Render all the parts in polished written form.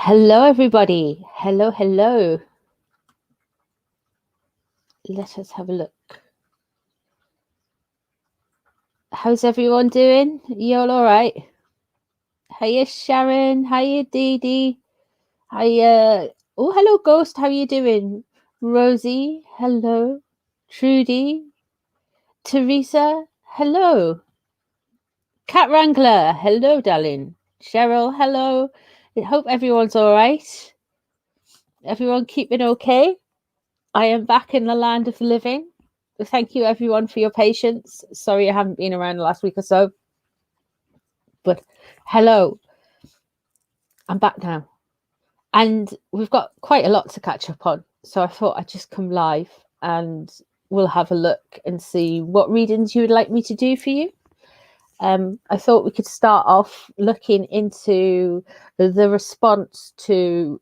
Hello, everybody. Hello, hello. Let us have a look. How's everyone doing? You all right? Hiya, Sharon. Hiya, Dee Dee. Hiya. Oh, hello, Ghost. How you doing? Rosie. Hello. Trudy. Teresa. Hello. Cat Wrangler. Hello, darling. Cheryl. Hello. I hope everyone's all right. Everyone keeping okay? I am back in the land of the living. Thank you, everyone, for your patience. Sorry I haven't been around the last week or so. But hello. I'm back now. And we've got quite a lot to catch up on. So I thought I'd just come live and we'll have a look and see what readings you would like me to do for you. I thought we could start off looking into the response to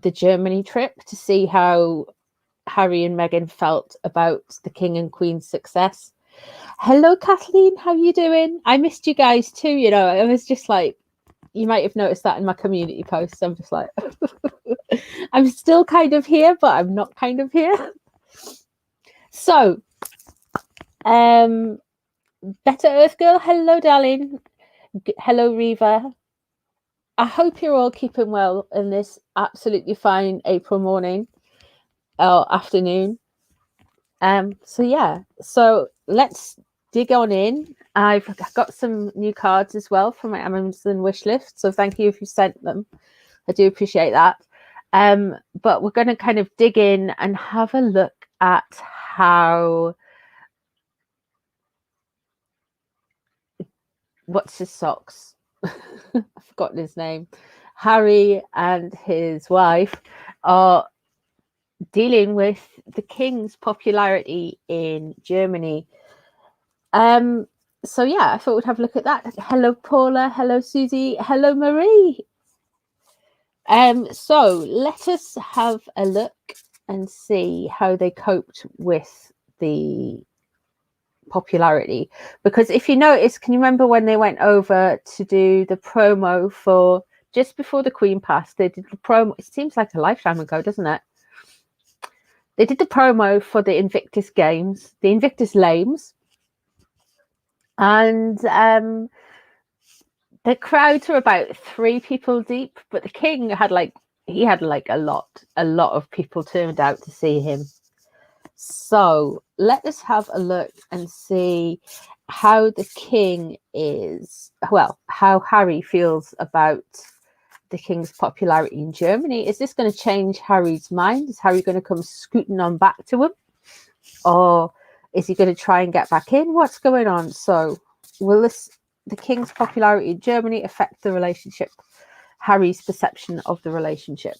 the Germany trip to see how Harry and Meghan felt about the King and Queen's success. Hello, Kathleen. How you doing? I missed you guys too. You know, I was just like, you might have noticed that in my community posts. I'm just like, I'm still kind of here, but I'm not kind of here. So, Better Earth Girl. Hello, darling. Hello, Reva. I hope you're all keeping well in this absolutely fine April morning or afternoon. So let's dig on in. I've got some new cards as well from my Amazon wish list, so thank you if you sent them. I do appreciate that. But we're going to kind of dig in and have a look at how what's his socks? I've forgotten his name. Harry and his wife are dealing with the king's popularity in Germany. So yeah, I thought we'd have a look at that. Hello, Paula. Hello, Susie. Hello, Marie. So let us have a look and see how they coped with the popularity. Because if you notice, can you remember when they went over to do the promo for just before the Queen passed? They did the promo. It seems like a lifetime ago, doesn't it? They did the promo for the Invictus Games, the Invictus Lames, and the crowds were about 3 people deep, but the king had like a lot of people turned out to see him. So let us have a look and see how the king is, well, how Harry feels about the king's popularity in Germany. Is this going to change Harry's mind? Is Harry going to come scooting on back to him? Or is he going to try and get back in? What's going on? So will the king's popularity in Germany affect the relationship, Harry's perception of the relationship?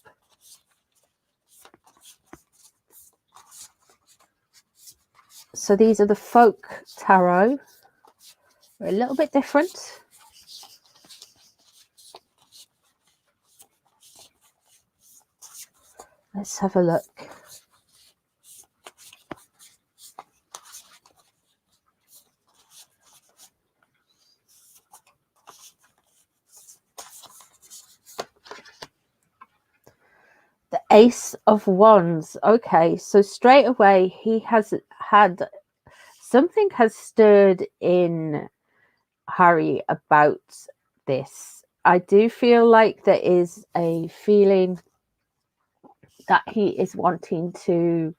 So these are the folk tarot. They're a little bit different. Let's have a look. The Ace of Wands. Okay, so straight away he has had something has stirred in Harry about this. I do feel like there is a feeling that he is wanting to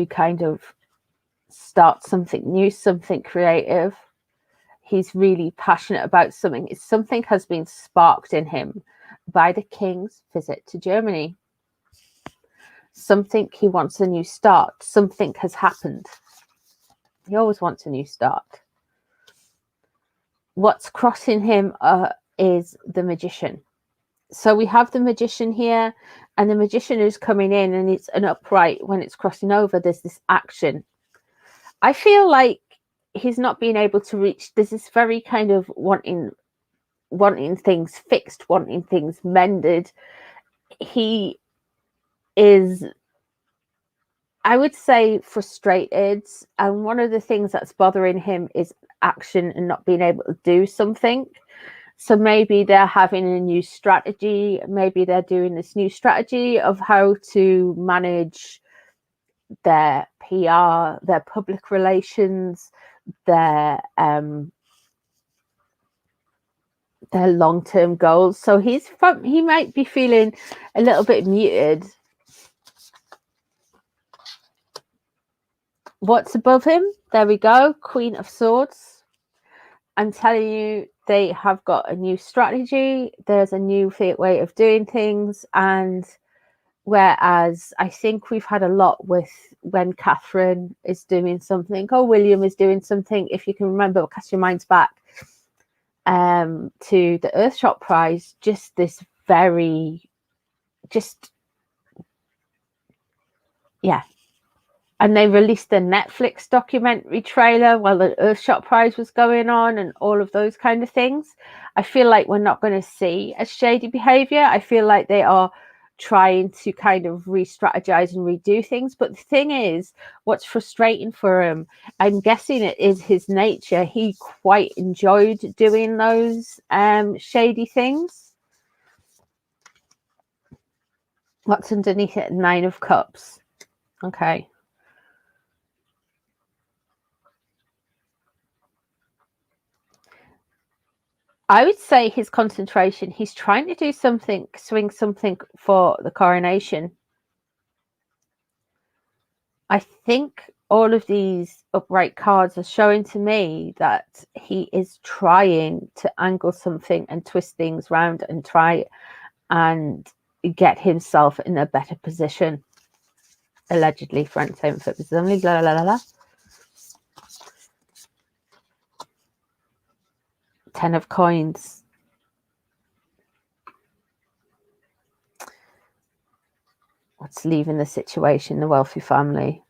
kind of start something new, something creative. He's really passionate about something. Something has been sparked in him by the king's visit to Germany. Something, he wants a new start. Something has happened. He always wants a new start. What's crossing him is the Magician. So we have the Magician here, and the Magician is coming in, and it's an upright. When it's crossing over, there's this action. I feel like he's not being able to reach. There's this very kind of wanting things fixed, wanting things mended. He is, I would say, frustrated, and one of the things that's bothering him is action and not being able to do something. So maybe they're having a new strategy. Maybe they're doing this new strategy of how to manage their PR, their public relations, their long-term goals. So he might be feeling a little bit muted. What's above him? There we go. Queen of Swords. I'm telling you, they have got a new strategy. There's a new way of doing things. And whereas I think we've had a lot with when Catherine is doing something or William is doing something, if you can remember, cast your minds back to the Earthshot Prize, just this very, yeah. And they released the Netflix documentary trailer while the Earthshot Prize was going on and all of those kind of things. I feel like we're not going to see a shady behavior. I feel like they are trying to kind of re-strategize and redo things. But the thing is, what's frustrating for him, I'm guessing it is his nature. He quite enjoyed doing those shady things. What's underneath it? 9 of Cups. Okay. I would say his concentration, he's trying to do something, swing something for the coronation. I think all of these upright cards are showing to me that he is trying to angle something and twist things around and try and get himself in a better position. Allegedly, for entertainment purposes only. La la la la. 10 of Coins. What's leaving the situation? The wealthy family.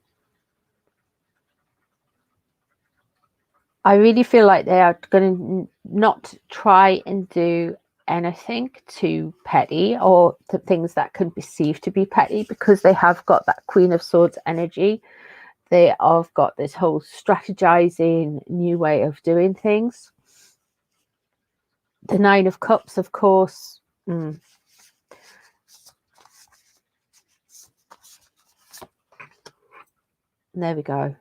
I really feel like they are going to not try and do anything too petty or to things that can be perceived to be petty, because they have got that Queen of Swords energy. They have got this whole strategizing new way of doing things. The Nine of Cups, of course. There we go.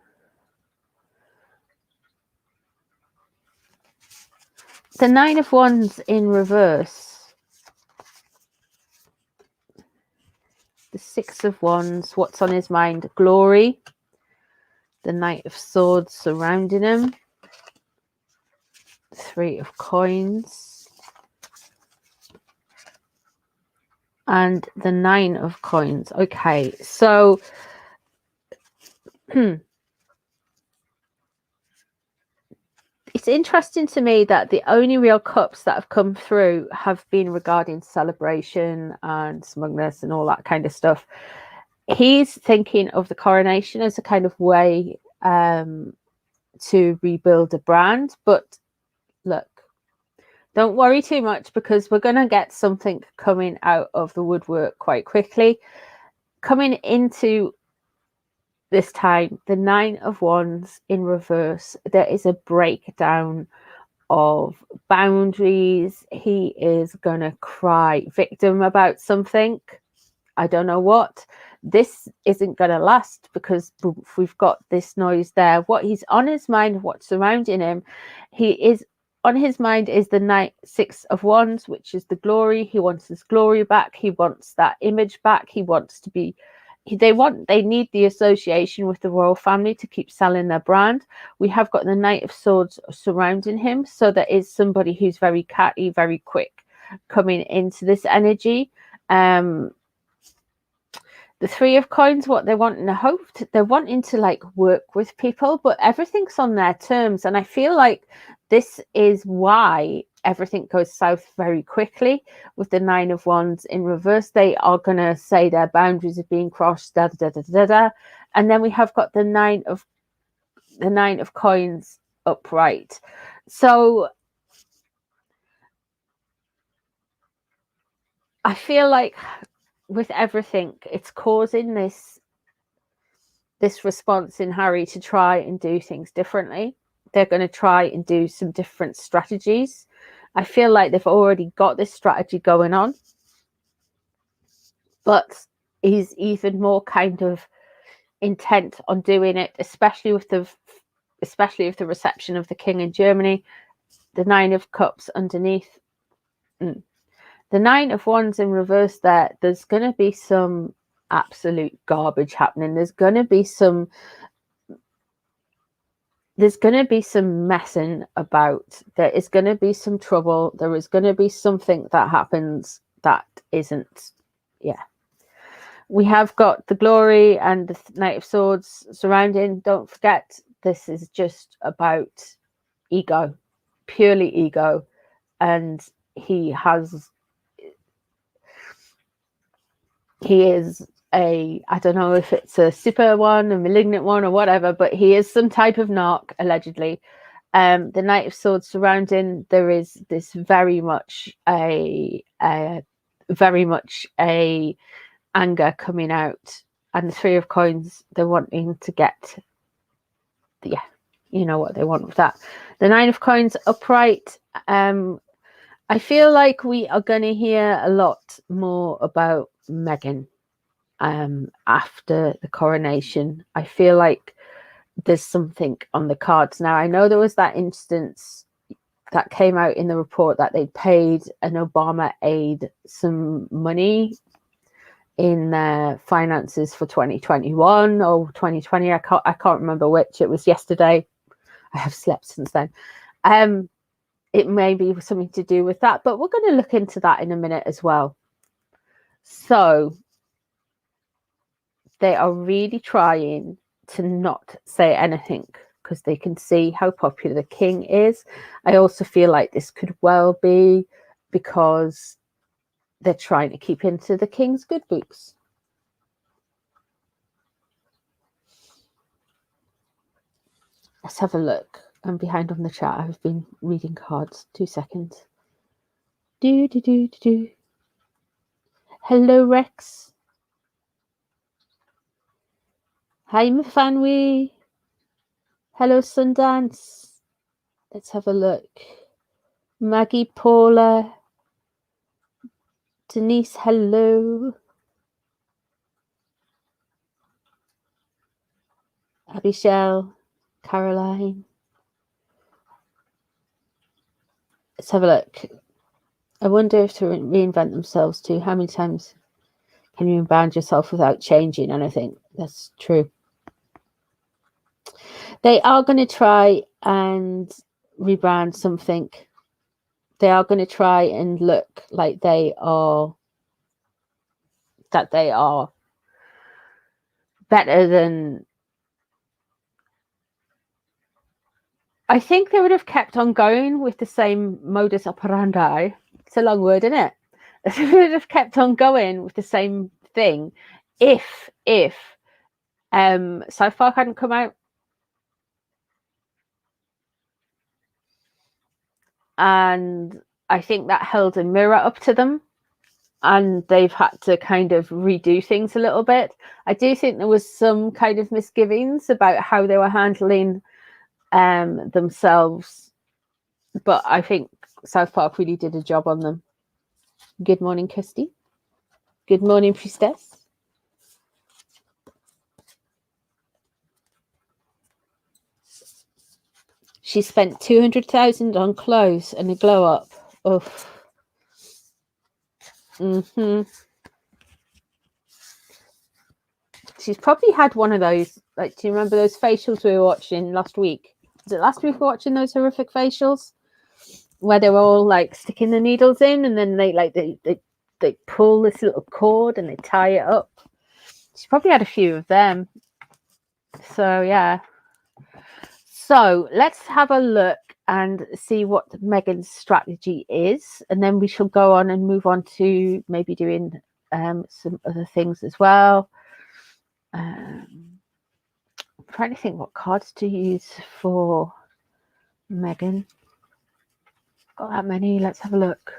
The Nine of Wands in reverse. The Six of Wands. What's on his mind? Glory. The Knight of Swords surrounding him. Three of Coins. And the Nine of Coins. Okay, so it's interesting to me that the only real cups that have come through have been regarding celebration and smugness and all that kind of stuff. He's thinking of the coronation as a kind of way to rebuild a brand. But look, don't worry too much, because we're going to get something coming out of the woodwork quite quickly. Coming into this time, the Nine of Wands in reverse, there is a breakdown of boundaries. He is going to cry victim about something. I don't know what. This isn't going to last, because we've got this noise there. What he's on his mind, what's surrounding him, he is on his mind is the Six of Wands, which is the glory. He wants his glory back. He wants that image back. He wants to be, they need the association with the royal family to keep selling their brand. We have got the Knight of Swords surrounding him. So there is somebody who's very catty, very quick coming into this energy. The Three of Coins, what they're wanting to hope, they're wanting to like work with people, but everything's on their terms. And I feel like this is why everything goes south very quickly with the Nine of Wands in reverse. They are going to say their boundaries are being crossed, da, da, da, da, da. And then we have got the Nine of Coins upright. So I feel like with everything, it's causing this response in Harry to try and do things differently. They're going to try and do some different strategies. I feel like they've already got this strategy going on, but he's even more kind of intent on doing it, especially with the reception of the king in Germany. The Nine of Cups underneath. The Nine of Wands in reverse there, there's going to be some absolute garbage happening. There's going to be some messing about. There is going to be some trouble. There is going to be something that happens that isn't, yeah. We have got the glory and the Knight of Swords surrounding. Don't forget, this is just about ego, purely ego. And he is I don't know if it's a super one, a malignant one, or whatever, but he is some type of narc, allegedly. The Knight of Swords surrounding, there is this very much a anger coming out, and the Three of Coins, they're wanting to get, yeah, you know what they want with that. The Nine of Coins upright. I feel like we are going to hear a lot more about Meghan after the coronation. I feel like there's something on the cards now. I know there was that instance that came out in the report that they paid an Obama aide some money in their finances for 2021 or 2020. I can't remember which. It was yesterday. I have slept since then. It may be something to do with that, but we're going to look into that in a minute as well. So they are really trying to not say anything because they can see how popular the king is. I also feel like this could well be because they're trying to keep into the king's good books. Let's have a look. I'm behind on the chat. I've been reading cards. 2 seconds. Do. Hello, Rex. Hi, Mafanwi. Hello, Sundance. Let's have a look. Maggie, Paula. Denise, hello. Abishel, Caroline. Let's have a look. I wonder if to reinvent themselves too. How many times can you rebrand yourself without changing? And I think that's true. They are going to try and rebrand something. They are going to try and look like they are better than. I think they would have kept on going with the same modus operandi. It's a long word, isn't it? They would have kept on going with the same thing if South Park hadn't come out. And I think that held a mirror up to them, and they've had to kind of redo things a little bit. I do think there was some kind of misgivings about how they were handling themselves, but I think South Park really did a job on them. Good morning, Kirsty. Good morning, Priestess. She spent 200,000 on clothes and a glow up. Oof. She's probably had one of those. Like, do you remember those facials we were watching last week? Was it last week we were watching those horrific facials where they were all like sticking the needles in, and then they pull this little cord and they tie it up? She's probably had a few of them. So yeah. So let's have a look and see what Meghan's strategy is, and then we shall go on and move on to maybe doing some other things as well. I'm trying to think what cards to use for Meghan. Got that many? Let's have a look.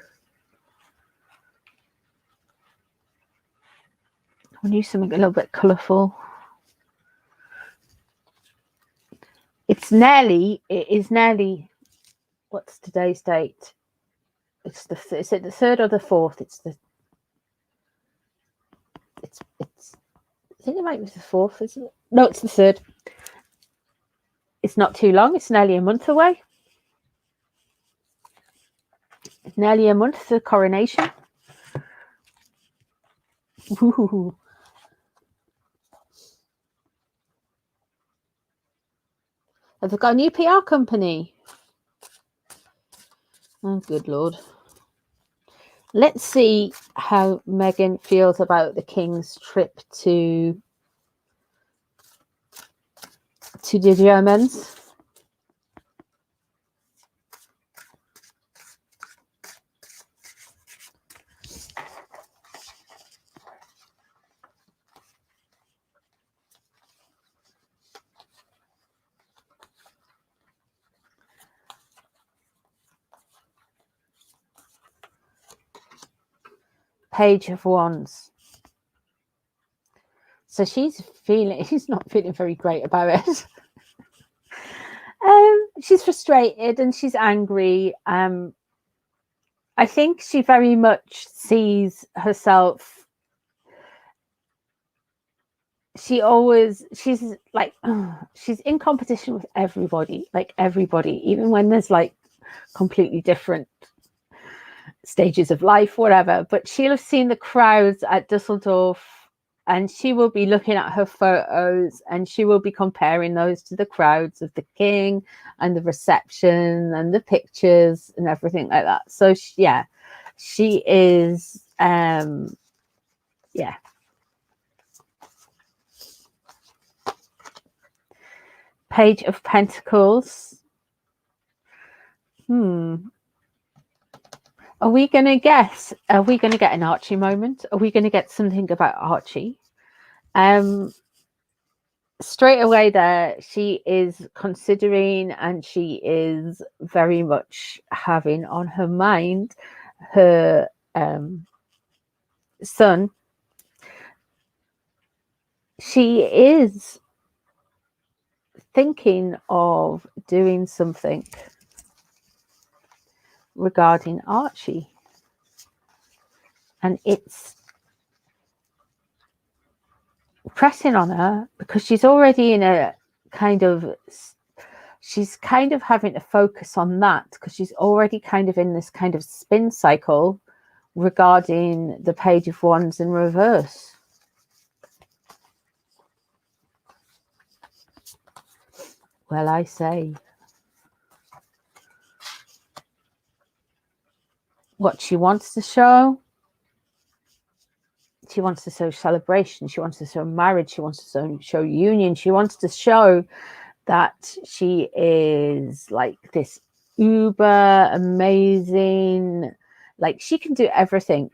I'll use something a little bit colourful. It is nearly, what's today's date? Is it the 3rd or the 4th? I think it might be the 4th, isn't it? No, it's the 3rd. It's not too long. It's nearly a month away. It's nearly a month to Coronation. Ooh. Have they got a new PR company? Oh, good Lord. Let's see how Meghan feels about the King's trip to the Germans. Page of Wands. So she's not feeling very great about it. She's frustrated and she's angry. I think she very much sees herself. She's like, she's in competition with everybody, even when there's like completely different stages of life, whatever. But she'll have seen the crowds at Dusseldorf, and she will be looking at her photos and she will be comparing those to the crowds of the King and the reception and the pictures and everything like that. So she is Page of Pentacles. Are we going to guess? Are we going to get an Archie moment? Are we going to get something about Archie? straight away there, she is considering, and she is very much having on her mind her son. She is thinking of doing something regarding Archie, and it's pressing on her because she's already in a kind of, she's kind of having to focus on that because she's already kind of in this kind of spin cycle regarding the Page of Wands in reverse. Well, I say, what she wants to show, she wants to show celebration, she wants to show marriage, she wants to show union, she wants to show that she is like this uber amazing, like she can do everything,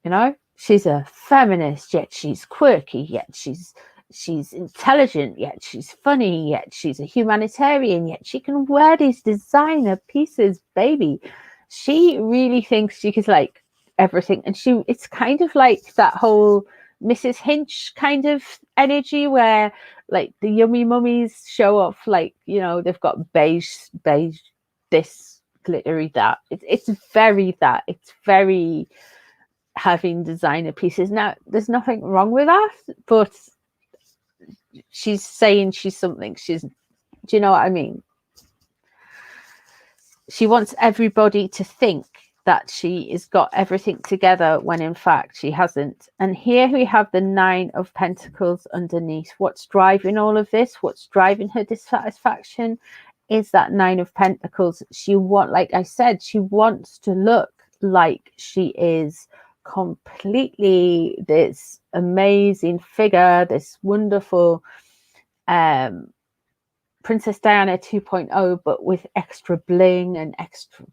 you know. She's a feminist, yet she's quirky, yet she's intelligent, yet she's funny, yet she's a humanitarian, yet she can wear these designer pieces, baby. She really thinks she is like everything, and it's kind of like that whole Mrs. Hinch kind of energy where like the yummy mummies show off, like, you know, they've got beige this, glittery that. It's very that. It's very having designer pieces. Now, there's nothing wrong with that, but she's saying she's something. Do you know what I mean? She wants everybody to think that she has got everything together when in fact she hasn't. And here we have the 9 of Pentacles underneath. What's driving all of this? What's driving her dissatisfaction is that 9 of Pentacles. She like I said, she wants to look like she is completely this amazing figure, this wonderful Princess Diana 2.0, but with extra bling and extra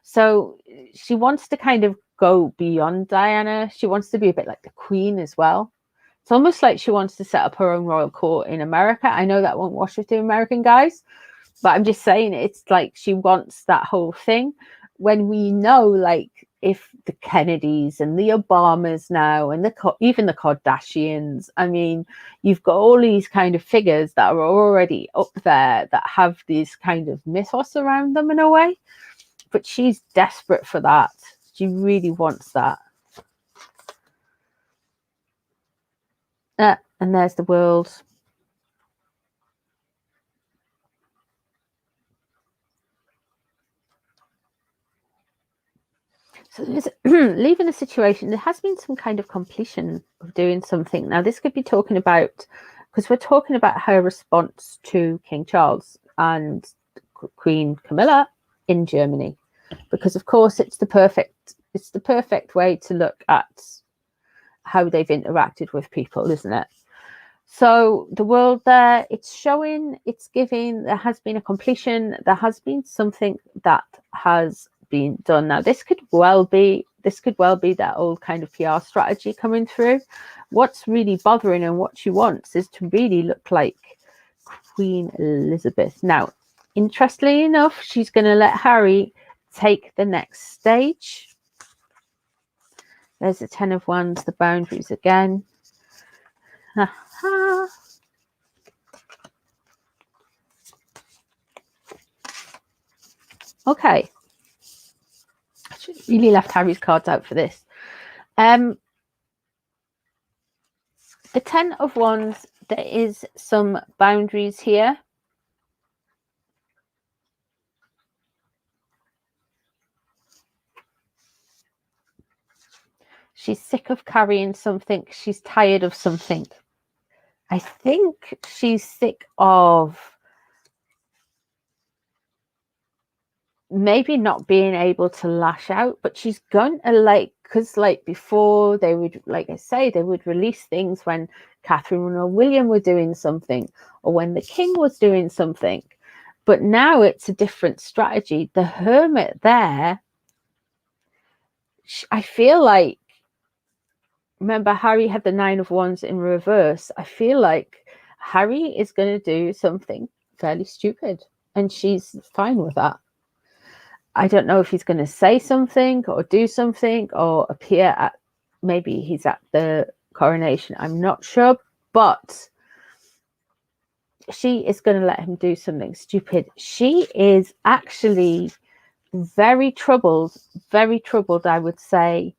So she wants to kind of go beyond Diana. She wants to be a bit like the Queen as well. It's almost like she wants to set up her own royal court in America. I know that won't wash with the American guys, but I'm just saying it's like she wants that whole thing. When we know, like, if the Kennedys and the Obamas now and even the Kardashians, I mean, you've got all these kind of figures that are already up there that have these kind of mythos around them in a way. But she's desperate for that. She really wants that. And there's the World. So there's leaving the situation. There has been some kind of completion of doing something. Now, this could be talking about, because we're talking about her response to King Charles and Queen Camilla in Germany, because of course it's the perfect way to look at how they've interacted with people, isn't it? So the World there, it's showing, it's giving, there has been a completion, there has been something that has been done. Now, this could well be that old kind of PR strategy coming through. What's really bothering and what she wants is to really look like Queen Elizabeth. Now, interestingly enough, she's going to let Harry take the next stage. There's the 10 of Wands, the boundaries again. Okay. I should have really left Harry's cards out for this. The 10 of Wands, there is some boundaries here. She's sick of carrying something. She's tired of something. I think she's sick of maybe not being able to lash out, but she's going to, like, because like before they would, like I say, they would release things when Catherine or William were doing something or when the king was doing something. But now it's a different strategy. The Hermit there, I feel like remember Harry had the 9 of Wands in reverse. I feel like Harry is going to do something fairly stupid, and she's fine with that. I don't know if he's going to say something or do something or appear at, maybe he's at the coronation. I'm not sure, but she is going to let him do something stupid. She is actually very troubled, I would say,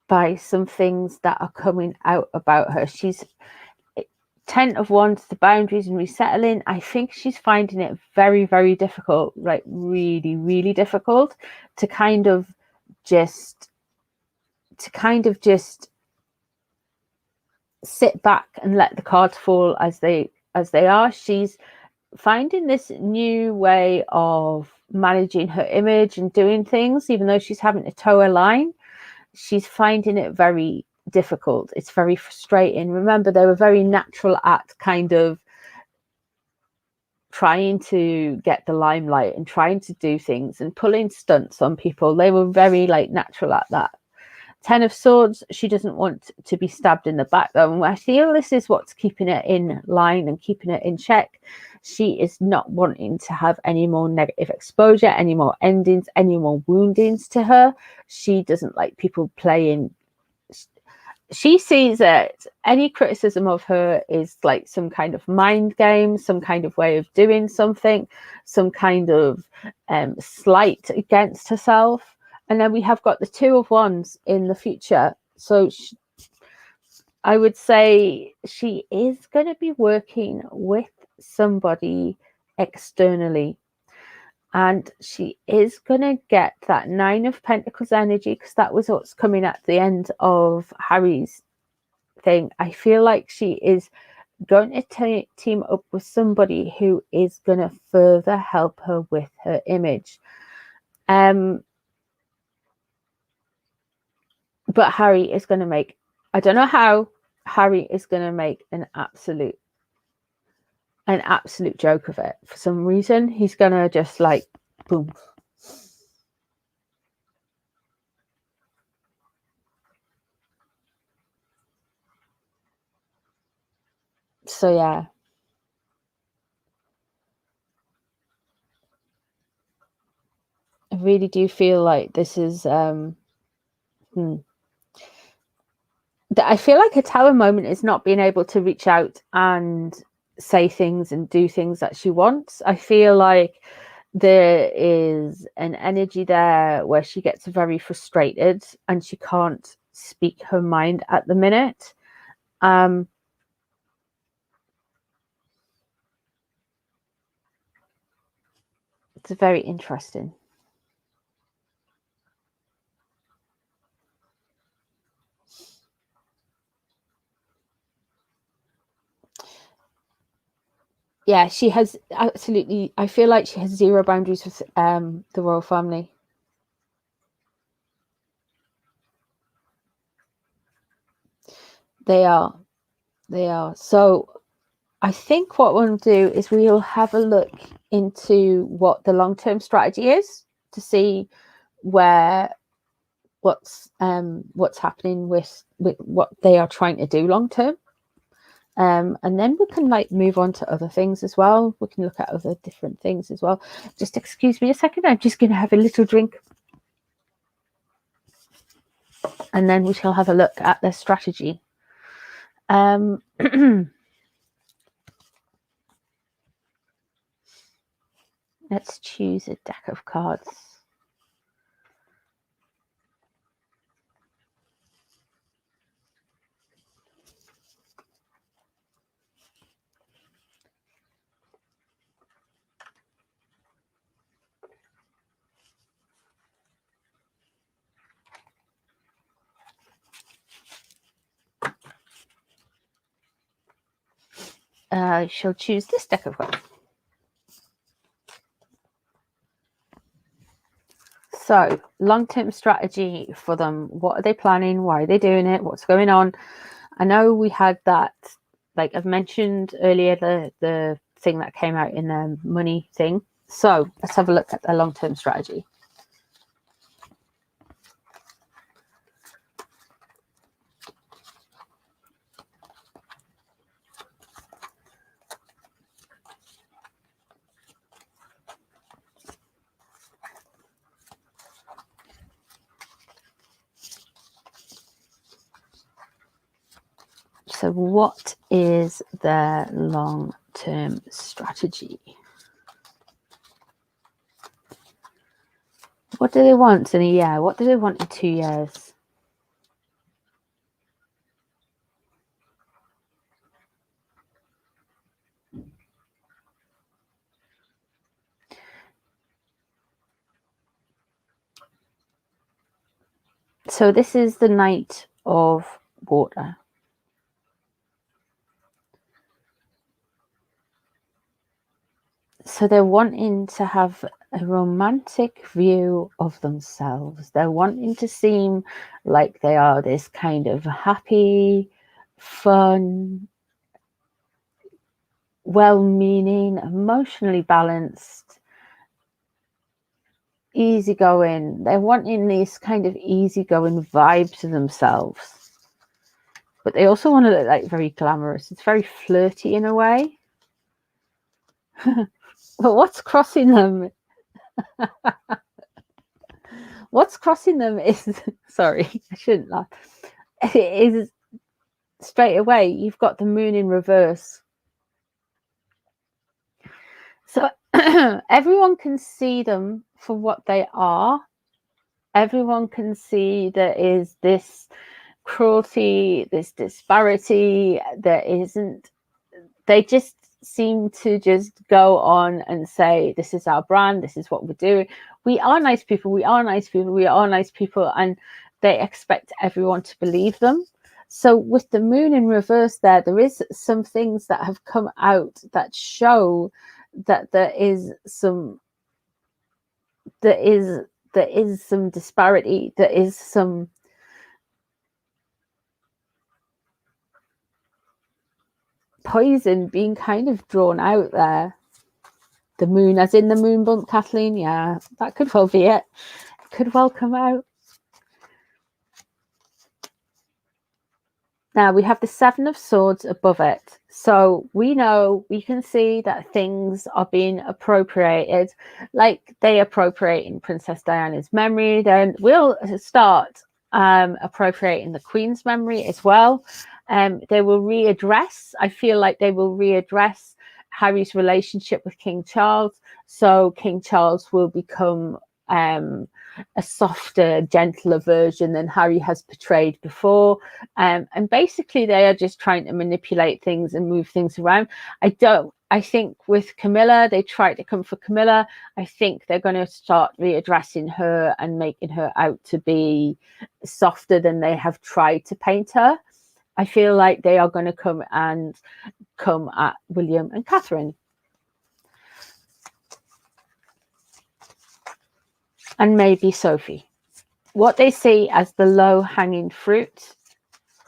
by some things that are coming out about her. She's 10 of Wands, the boundaries and resettling. I think she's finding it very, very difficult, like really, really difficult to kind of just sit back and let the cards fall as they are. She's finding this new way of managing her image and doing things, even though she's having to toe a line. She's finding it very difficult. It's very frustrating. Remember, they were very natural at kind of trying to get the limelight and trying to do things and pulling stunts on people. They were very like natural at that. 10 of Swords, she doesn't want to be stabbed in the back though, and I feel this is what's keeping it in line and keeping it in check. She is not wanting to have any more negative exposure, any more endings, any more woundings to her. She doesn't like people playing. She sees that any criticism of her is like some kind of mind game, some kind of way of doing something, some kind of slight against herself. And then we have got the 2 of Wands in the future. So I would say she is going to be working with somebody externally. And she is going to get that 9 of Pentacles energy, because that was what's coming at the end of Harry's thing. I feel like she is going to team up with somebody who is going to further help her with her image. But Harry is going to make, I don't know how, Harry is going to make an absolute joke of it. For some reason, he's going to just like, boom. So yeah. I really do feel like this is I feel like a Tower moment is not being able to reach out and say things and do things that she wants. I feel like there is an energy there where she gets very frustrated and she can't speak her mind at the minute. It's very interesting. Yeah, she has absolutely, I feel like she has zero boundaries with the royal family. They are. So I think what we'll do is we'll have a look into what the long-term strategy is to see what's happening with what they are trying to do long-term. And then we can like move on to other things as well. We can look at other different things as well. Just excuse me a second. I'm just going to have a little drink. And then we shall have a look at their strategy. Let's choose a deck of cards. I shall choose this deck of cards. So, long-term strategy for them. What are they planning? Why are they doing it? What's going on? I know we had that, like I've mentioned earlier, the thing that came out in the money thing. So, let's have a look at their long-term strategy. So what is their long-term strategy? What do they want in a year? What do they want in 2 years? So this is the Knight of Water. So they're wanting to have a romantic view of themselves. They're wanting to seem like they are this kind of happy, fun, well-meaning, emotionally balanced, easygoing. They're wanting this kind of easygoing vibe to themselves. But they also want to look like very glamorous. It's very flirty in a way. But what's crossing them? What's crossing them is, sorry, I shouldn't laugh. It is straight away, you've got the moon in reverse. So everyone can see them for what they are. Everyone can see there is this cruelty, this disparity. There isn't, they just seem to just go on and say, this is our brand, this is what we're doing. We are nice people, we are nice people, we are nice people. And they expect everyone to believe them. So with the moon in reverse there is some things that have come out that show that there is some disparity, there is some poison being kind of drawn out there. The moon, as in the moon bump, Kathleen. Yeah, that could well be it. It could well come out. Now we have the Seven of Swords above it. So we know, we can see that things are being appropriated, like they appropriating Princess Diana's memory. Then we'll start appropriating the Queen's memory as well. They will readdress, I feel like they will readdress Harry's relationship with King Charles. So King Charles will become a softer, gentler version than Harry has portrayed before. And basically they are just trying to manipulate things and move things around. I think with Camilla, they tried to come for Camilla. I think they're going to start readdressing her and making her out to be softer than they have tried to paint her. I feel like they are going to come at William and Catherine. And maybe Sophie. What they see as the low-hanging fruit,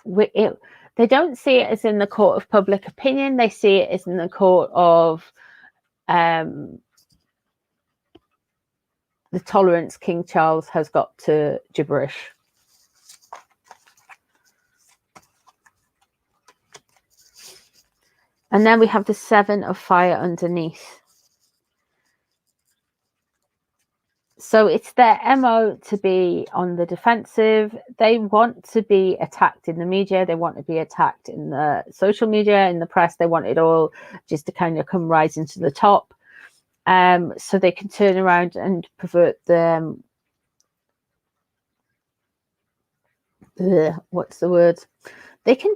they don't see it as in the court of public opinion. They see it as in the court of the tolerance King Charles has got to gibberish. And then we have the Seven of Fire underneath. So it's their MO to be on the defensive. They want to be attacked in the media. They want to be attacked in the social media, in the press. They want it all just to kind of come rising to the top. So they can turn around and pervert them. What's the word? They can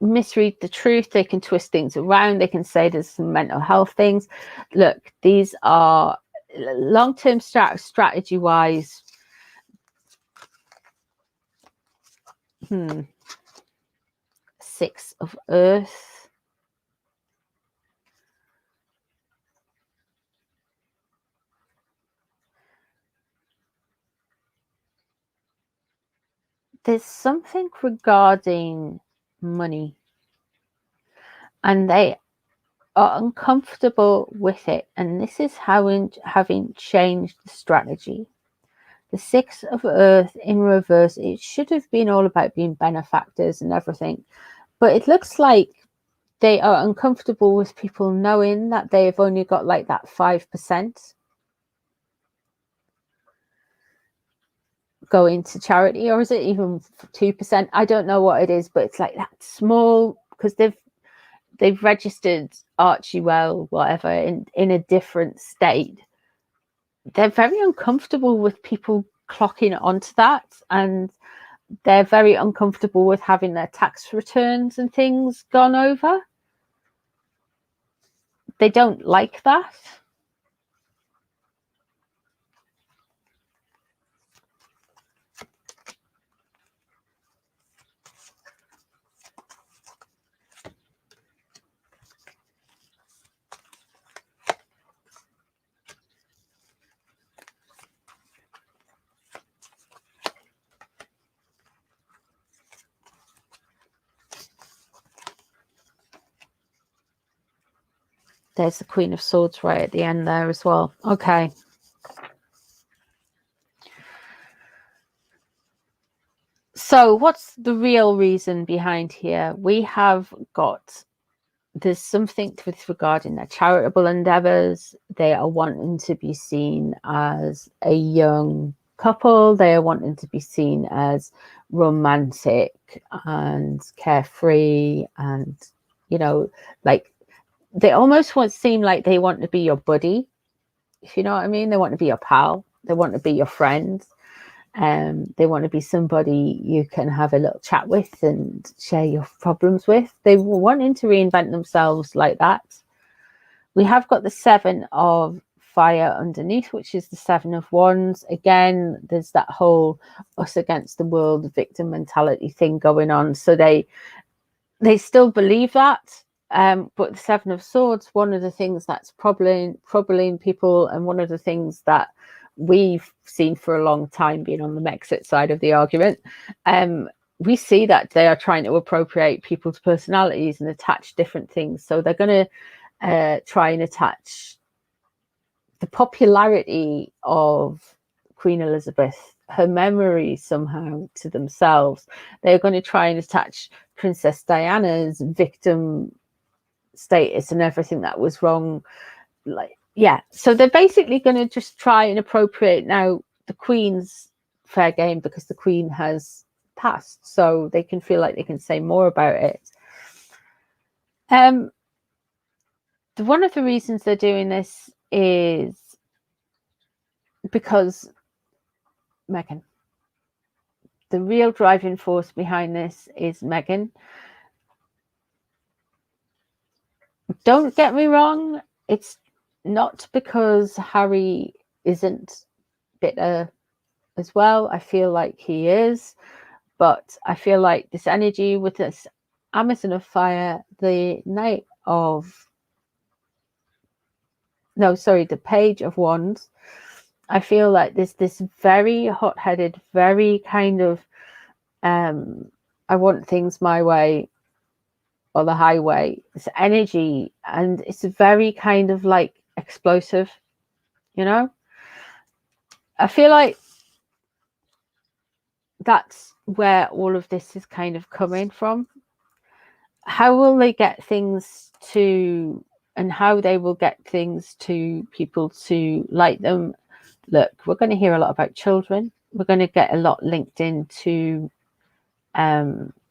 misread the truth. They can twist things around. They can say there's some mental health things. Look, these are long-term strategy wise. Six of Earth. There's something regarding money, and they are uncomfortable with it, and this is how having changed the strategy. The Six of Earth in reverse, it should have been all about being benefactors and everything, but it looks like they are uncomfortable with people knowing that they've only got like that 5%. going to charity, or is it even 2%? I don't know what it is, but it's like that small, because they've registered Archie well, whatever, in a different state. They're very uncomfortable with people clocking onto that, and they're very uncomfortable with having their tax returns and things gone over. They don't like that. There's the Queen of Swords right at the end there as well. Okay. So what's the real reason behind here? We have got, there's something with regarding their charitable endeavors. They are wanting to be seen as a young couple. They are wanting to be seen as romantic and carefree, and, you know, like they almost seem like they want to be your buddy, if you know what I mean. They want to be your pal. They want to be your friend. They want to be somebody you can have a little chat with and share your problems with. They were wanting to reinvent themselves like that. We have got the 7 of Fire underneath, which is the 7 of Wands. Again, there's that whole us against the world victim mentality thing going on. So they still believe that. But the 7 of Swords, one of the things that's troubling people, and one of the things that we've seen for a long time, being on the Megxit side of the argument, we see that they are trying to appropriate people's personalities and attach different things. So they're going to try and attach the popularity of Queen Elizabeth, her memory somehow, to themselves. They're going to try and attach Princess Diana's victim status and everything that was wrong. Like, yeah, so they're basically going to just try and appropriate now the Queen's fair game, because the Queen has passed, so they can feel like they can say more about it. One of the reasons they're doing this is because Meghan. The real driving force behind this is Meghan. Don't get me wrong, it's not because Harry isn't bitter as well. I feel like he is, but I feel like this energy with this Amazon of Fire, the the Page of Wands, I feel like there's this very hot-headed, very kind of I want things my way or the highway, this energy, and it's very kind of like explosive, you know. I feel like that's where all of this is kind of coming from. How will they get things to, and how they will get things to people to like them? Look, we're going to hear a lot about children. We're going to get a lot linked into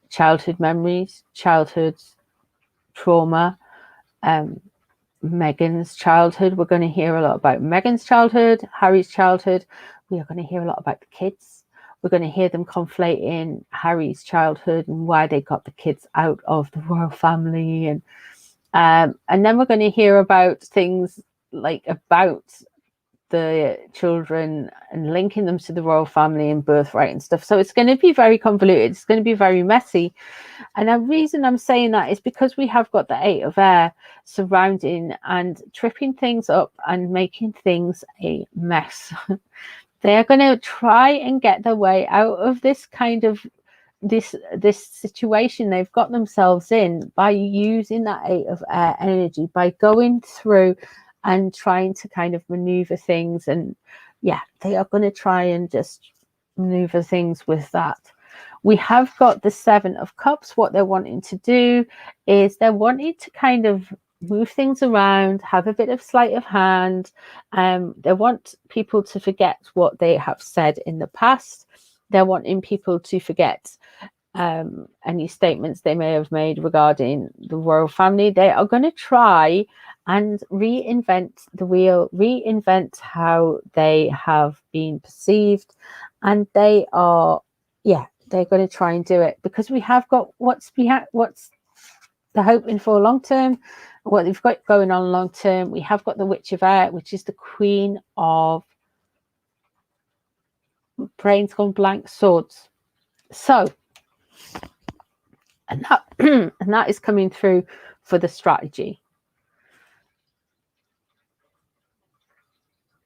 childhood memories, childhood trauma, Meghan's childhood. We're going to hear a lot about Meghan's childhood, Harry's childhood. We are going to hear a lot about the kids. We're going to hear them conflating Harry's childhood and why they got the kids out of the royal family, and then we're going to hear about things like about the children and linking them to the royal family and birthright and stuff. So it's going to be very convoluted. It's going to be very messy. And the reason I'm saying that is because we have got the 8 of Air surrounding and tripping things up and making things a mess. They are going to try and get their way out of this kind of this situation they've got themselves in by using that 8 of Air energy, by going through and trying to kind of maneuver things. And yeah, they are going to try and just maneuver things with that. We have got the 7 of Cups. What they're wanting to do is they're wanting to kind of move things around, have a bit of sleight of hand. They want people to forget what they have said in the past. They're wanting people to forget any statements they may have made regarding the royal family. They are going to try and reinvent the wheel, reinvent how they have been perceived, and they're going to try and do it, because we have got what's they're hoping for long term, what they've got going on long term. We have got the Witch of Air, which is the Queen of brains gone blank, swords. So, and that and that is coming through for the strategy.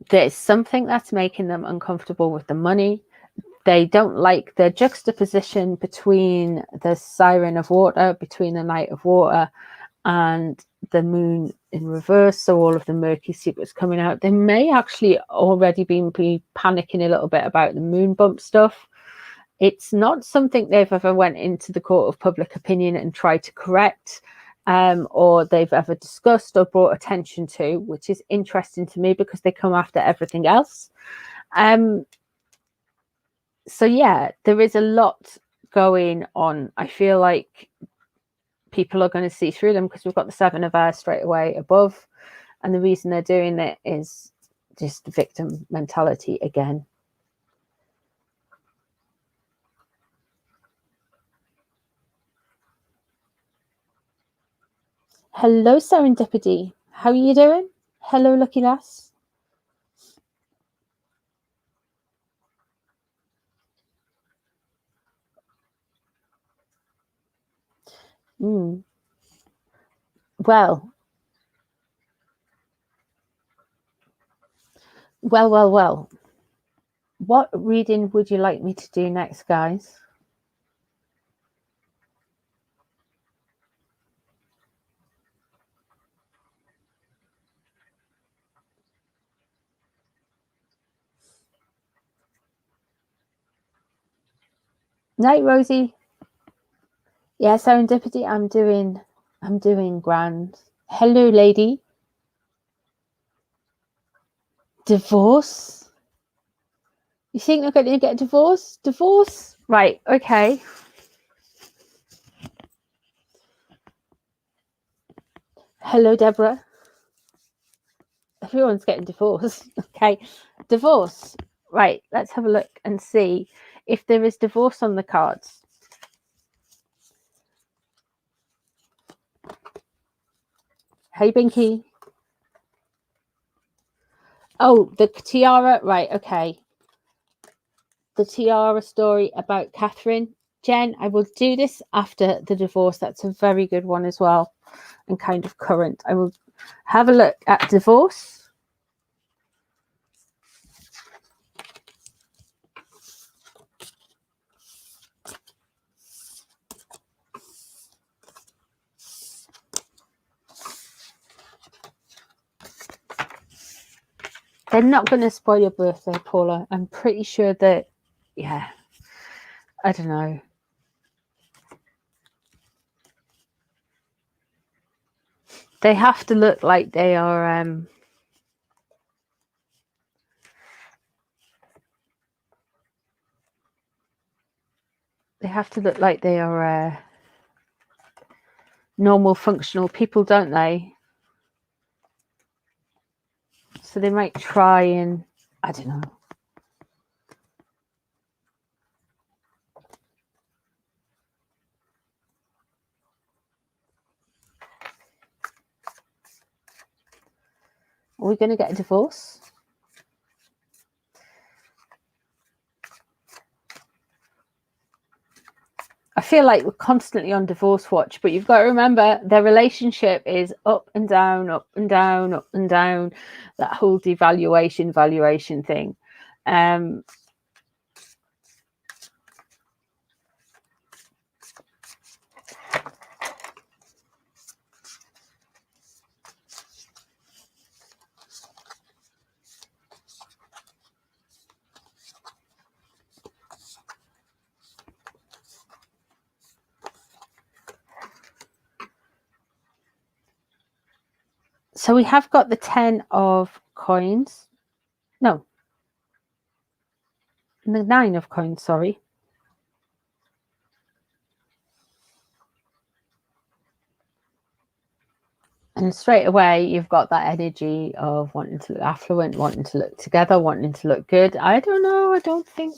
There's something that's making them uncomfortable with the money. They don't like the juxtaposition between the Siren of Water, between the Knight of Water, and the Moon in reverse. So all of the murky secrets coming out. They may actually already be panicking a little bit about the moon bump stuff. It's not something they've ever went into the court of public opinion and tried to correct, or they've ever discussed or brought attention to, which is interesting to me because they come after everything else. So yeah, there is a lot going on. I feel like people are going to see through them because we've got the Seven of Air straight away above, and the reason they're doing it is just victim mentality again. Hello, Serendipity. How are you doing? Hello, Lucky Lass. Well. What reading would you like me to do next, guys? Night, Rosie. Yeah, Serendipity. I'm doing grand. Hello, lady. Divorce? You think they're going to get divorced? Divorce? Right, okay. Hello, Deborah. Everyone's getting divorced. Okay, divorce. Right, let's have a look and see if there is divorce on the cards. Hey, Binky. Oh, the tiara. Right, okay. The tiara story about Catherine. Jen, I will do this after the divorce. That's a very good one as well, and kind of current. I will have a look at divorce. They're not going to spoil your birthday, Paula. I'm pretty sure that, yeah, I don't know. They have to look like they are normal functional people, don't they? So they might try and, I don't know. Are we going to get a divorce? I feel like we're constantly on divorce watch, but you've got to remember their relationship is up and down, up and down, up and down. That whole valuation thing. So we have got the 10 of coins. No. The 9 of coins, sorry. And straight away, you've got that energy of wanting to look affluent, wanting to look together, wanting to look good. I don't know. I don't think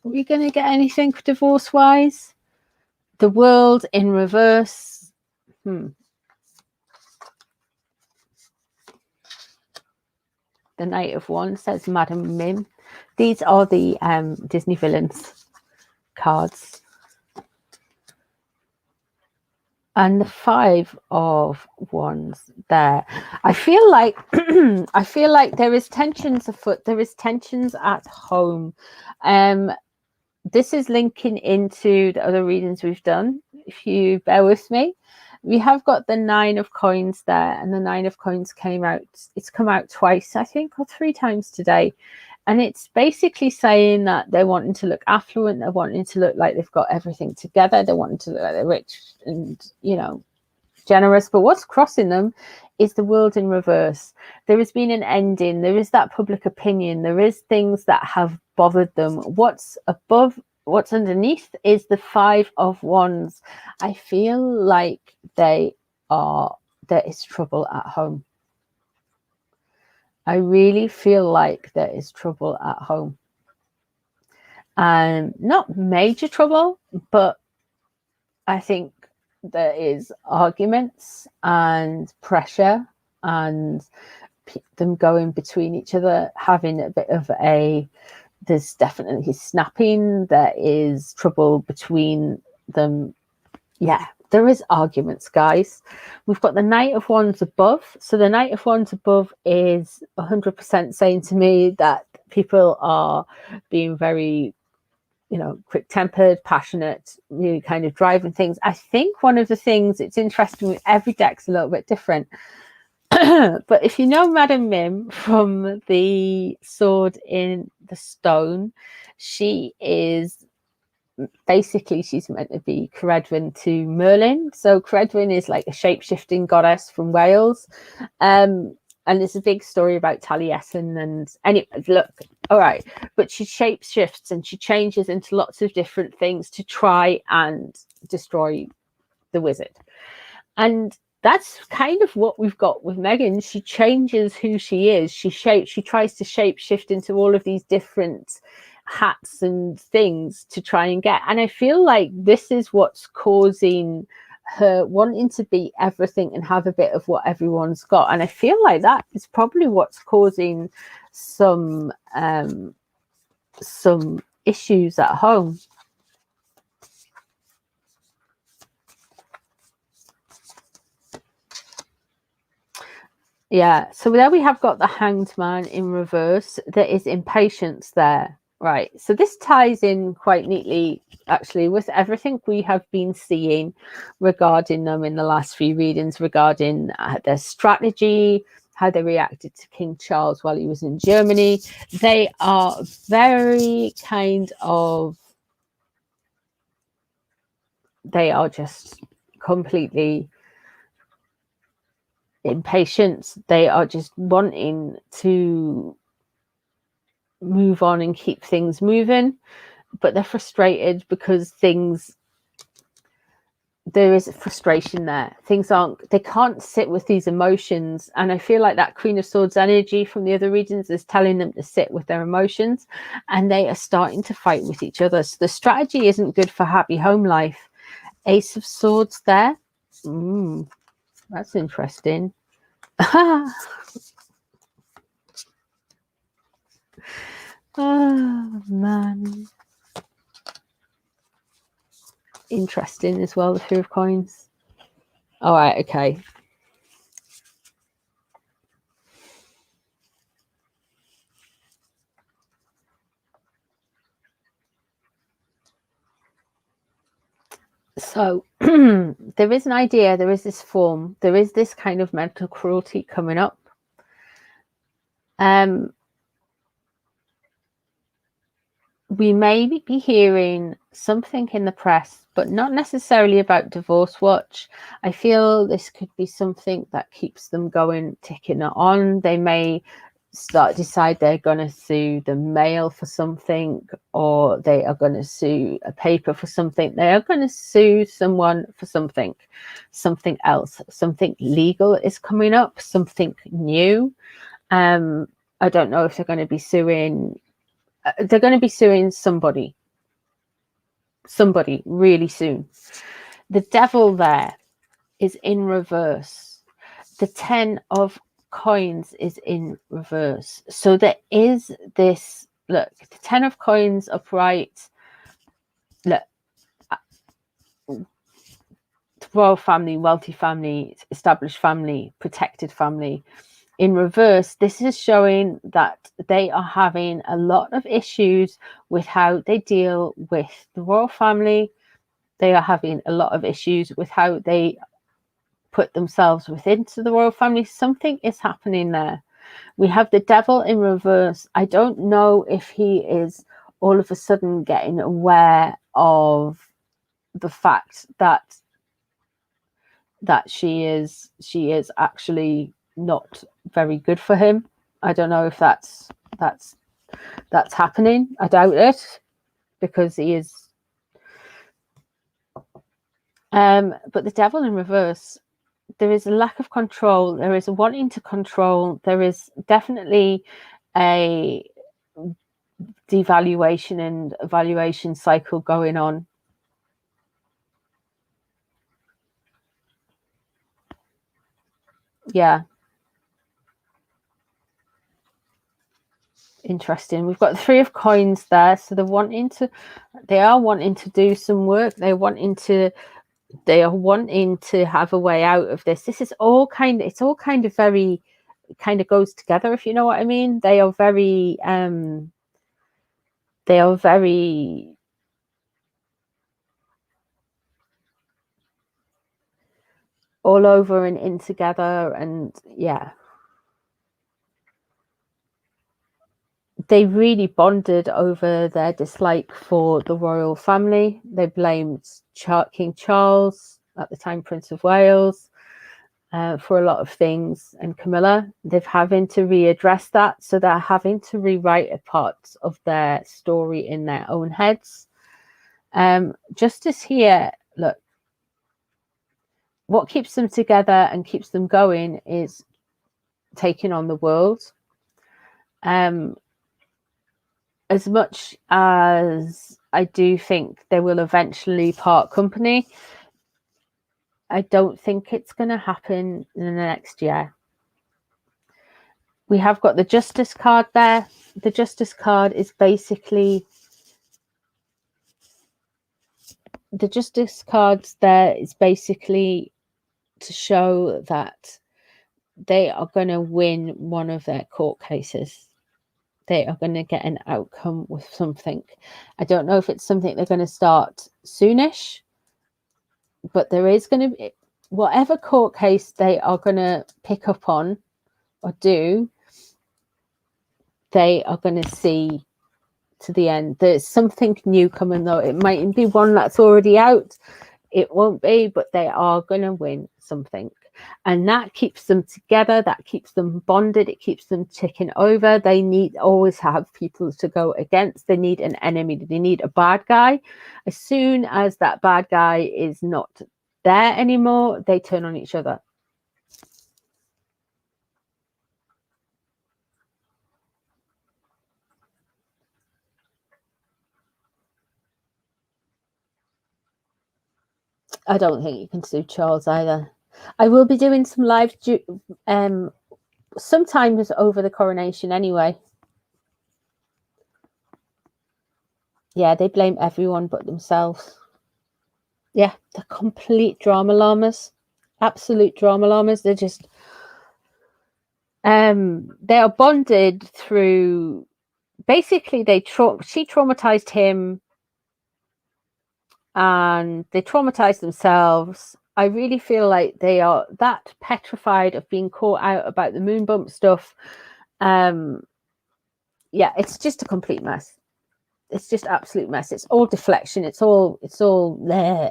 we're going to get anything divorce-wise. The world in reverse. The Knight of Wands says Madam Mim. These are the Disney villains cards. And the 5 of Wands there. I feel like there is tensions afoot. There is tensions at home. This is linking into the other readings we've done. If you bear with me, we have got the 9 of coins there, and the 9 of coins came out. It's come out twice, I think, or 3 times today. And it's basically saying that they're wanting to look affluent. They're wanting to look like they've got everything together. They're wanting to look like they're rich and, you know, generous. But what's crossing them is the world in reverse. There has been an ending. There is that public opinion. There is things that have bothered them. What's above, what's underneath is the 5 of Wands. I feel like there is trouble at home. I really feel like there is trouble at home. Not major trouble, but I think there is arguments and pressure and them going between each other, having a bit of there's definitely snapping. There is trouble between them. Yeah, there is arguments, guys. We've got the Knight of Wands above. So the Knight of Wands above is 100% saying to me that people are being very, you know, quick-tempered, passionate, really kind of driving things. I think one of the things, it's interesting, with every deck's a little bit different. But if you know Madam Mim from the Sword in the Stone, she is basically, she's meant to be Ceridwen to Merlin. So Ceridwen is like a shape-shifting goddess from Wales. And there's a big story about Taliesin. And anyway, look, all right, but she shape-shifts and she changes into lots of different things to try and destroy the wizard. And that's kind of what we've got with Meghan. She changes who she is. She tries to shape-shift into all of these different hats and things to try and get. And I feel like this is what's causing her wanting to be everything and have a bit of what everyone's got. And I feel like that is probably what's causing some issues at home. Yeah, so there we have got the Hanged Man in reverse. There is impatience there. Right, so this ties in quite neatly, actually, with everything we have been seeing regarding them in the last few readings, regarding their strategy, how they reacted to King Charles while he was in Germany. They are very kind of, they are just completely impatient. They are just wanting to move on and keep things moving, but they're frustrated because there is frustration there. They can't sit with these emotions. And I feel like that Queen of Swords energy from the other regions is telling them to sit with their emotions, and they are starting to fight with each other. So the strategy isn't good for happy home life. Ace of Swords there. That's interesting. Oh man, interesting as well, the Three of Coins. All right, okay. So there is an idea, there is this form, there is this kind of mental cruelty coming up. we may be hearing something in the press, but not necessarily about Divorce Watch. I feel this could be something that keeps them going, ticking on. They may decide they're going to sue the Mail for something, or they are going to sue a paper for something. They are going to sue someone for something else. Something legal is coming up, something new. I don't know if they're going to be suing. They're going to be suing somebody really soon. The devil there is in reverse. The 10 of coins is in reverse. So there is this, look, the 10 of coins upright. Look, royal family, wealthy family, established family, protected family. In reverse, this is showing that they are having a lot of issues with how they deal with the royal family. They are having a lot of issues with how they put themselves within the royal family. Something is happening there. We have the devil in reverse. I don't know if he is all of a sudden getting aware of the fact that she is actually not very good for him. I don't know if that's happening. I doubt it, because he is. But the devil in reverse, there is a lack of control. There is a wanting to control. There is definitely a devaluation and evaluation cycle going on. Yeah. Interesting. We've got the 3 of coins there. So they are wanting to do some work. They are wanting to have a way out of this. This is all kind of very kind of goes together, if you know what I mean. They are very all over and in together, and yeah, they really bonded over their dislike for the royal family. They blamed King Charles, at the time Prince of Wales, for a lot of things, and Camilla. They're having to readdress that, so they're having to rewrite a part of their story in their own heads. Justice here, look, what keeps them together and keeps them going is taking on the world. As much as I do think they will eventually part company, I don't think it's going to happen in the next year. We have got the Justice card there. The Justice card is basically to show that they are going to win one of their court cases. They are going to get an outcome with something. I don't know if it's something they're going to start soonish, but there is going to be, whatever court case they are going to pick up on or do, they are going to see to the end. There's something new coming, though. It mightn't be one that's already out. It won't be, but they are going to win something. And that keeps them together. That keeps them bonded. It keeps them ticking over. They always have people to go against. They need an enemy. They need a bad guy. As soon as that bad guy is not there anymore, they turn on each other. I don't think you can sue Charles either. I will be doing some live sometimes over the coronation anyway. Yeah, they blame everyone but themselves. Yeah, they're complete drama llamas. Absolute drama llamas. They're just they are bonded through, basically she traumatized him and they traumatized themselves. I really feel like they are that petrified of being caught out about the moon bump stuff. Yeah, it's just a complete mess. it's just absolute mess. It's all deflection. It's all there.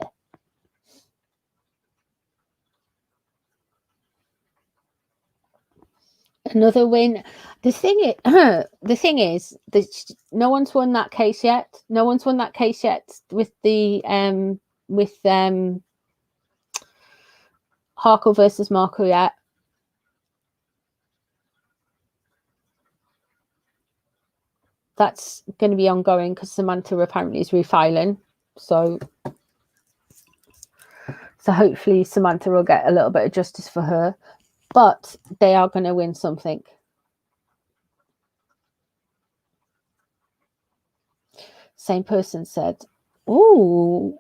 Another win. The thing is that no one's won that case yet. No one's won that case yet with the Harkle versus Markle yet. That's going to be ongoing because Samantha apparently is refiling. So hopefully Samantha will get a little bit of justice for her. But they are going to win something. Same person said, "Oh,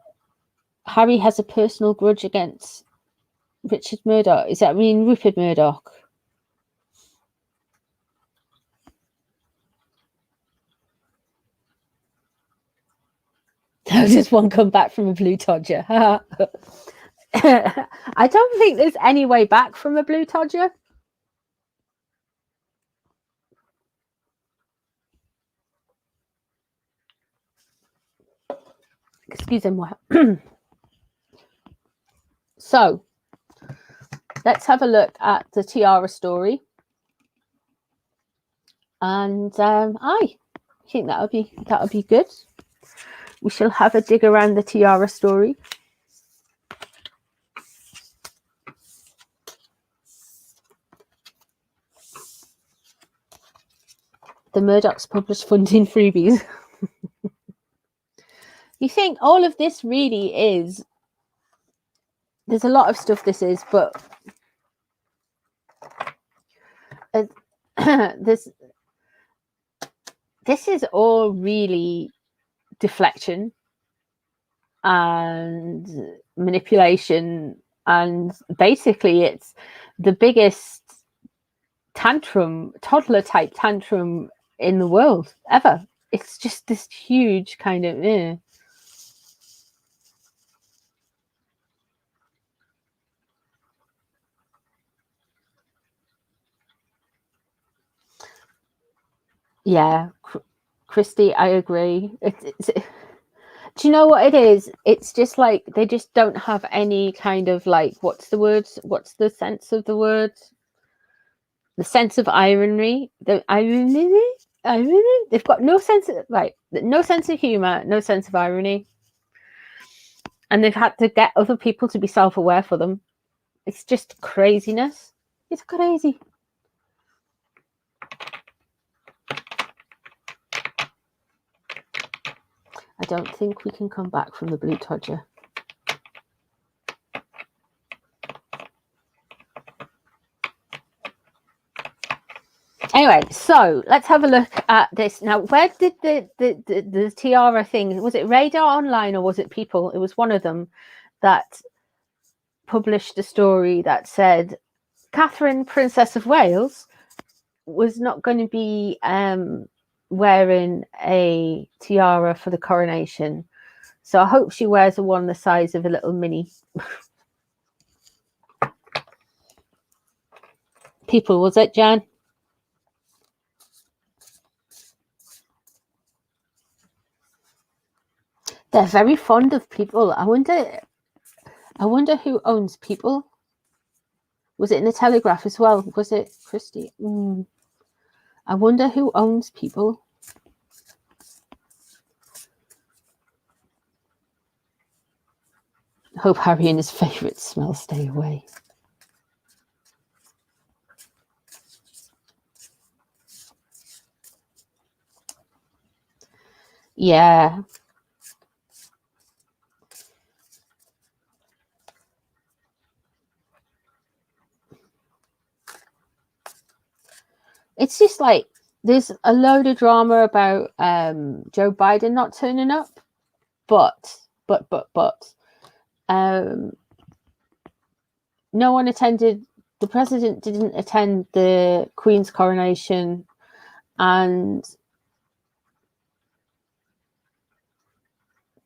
Harry has a personal grudge against Richard Murdoch." Is that mean Rupert Murdoch? How does one come back from a blue todger? I don't think there's any way back from a blue todger. Excuse me. So let's have a look at the tiara story. And I think that'll be good. We shall have a dig around the tiara story. The Murdochs published funding freebies. You think all of this really is, there's a lot of stuff this is, but this is all really deflection and manipulation, and basically it's the biggest toddler type tantrum in the world ever. It's just this huge kind of yeah, Christy, I agree. Do you know what it is? It's just like they just don't have any kind of like, what's the word? What's the sense of the word? The sense of irony. The irony. They've got no sense of humor, no sense of irony, and they've had to get other people to be self-aware for them. It's just craziness. It's crazy. I don't think we can come back from the blue todger. Anyway, so let's have a look at this. Now, where did the tiara thing, was it Radar Online or was it People? It was one of them that published a story that said Catherine, Princess of Wales, was not going to be wearing a tiara for the coronation. So I hope she wears a one the size of a little mini. People, was it, Jan? They're very fond of People. I wonder who owns People. Was it in the Telegraph as well? Was it Christie? I wonder who owns People. Hope Harry and his favourite smell stay away. Yeah. It's just like there's a load of drama about Joe Biden not turning up, but no one attended. The president didn't attend the Queen's coronation, and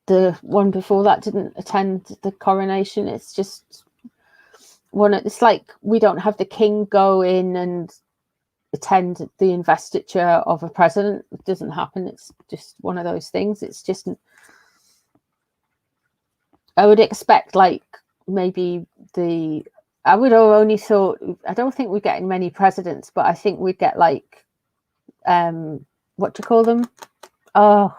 the one before that didn't attend the coronation. It's just it's like we don't have the king go in and attend the investiture of a president. It doesn't happen. It's just one of those things. It's just, I would expect like maybe I would have only thought, I don't think we're getting many presidents, but I think we'd get like, what do you call them? Oh,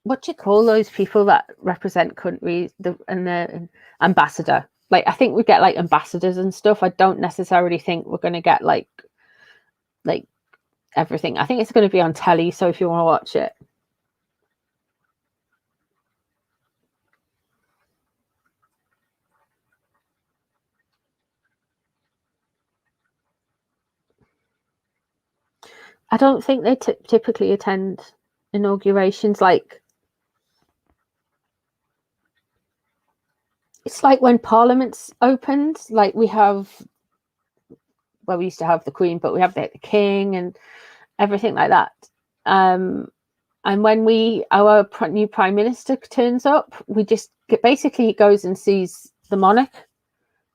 what do you call those people that represent countries, and the ambassador? Like, I think we get like ambassadors and stuff. I don't necessarily think we're going to get like everything. I think it's going to be on telly, so if you want to watch it. I don't think they typically attend inaugurations. Like, it's like when Parliament's opened, like we used to have the Queen, but we have the King and everything like that. And when our new Prime Minister turns up, we just basically goes and sees the monarch.